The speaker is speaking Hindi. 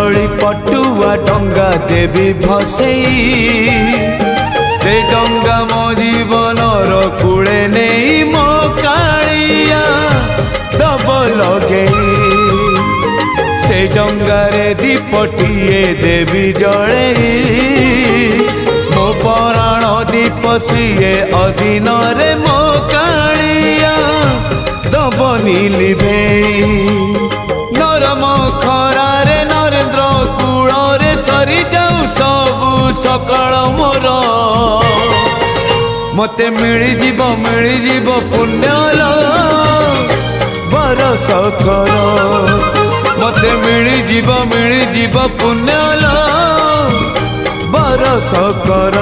भली पटुआ डंगा देवी भसई से डंगा मो जीवन कूले नहीं मो कालिया दब लगे से डंगारे दीपटिए देवी जड़े मो पराण दीप सीए अधीन रे मो कालिया दबनी लिभे नरम खरारे नरेंद्र कूଳରେ सरी जाऊ सबु सकाळ मोर मते मिली जीव पुण्यल बरस कर मते मिली जीव पुण्यल बरस कर।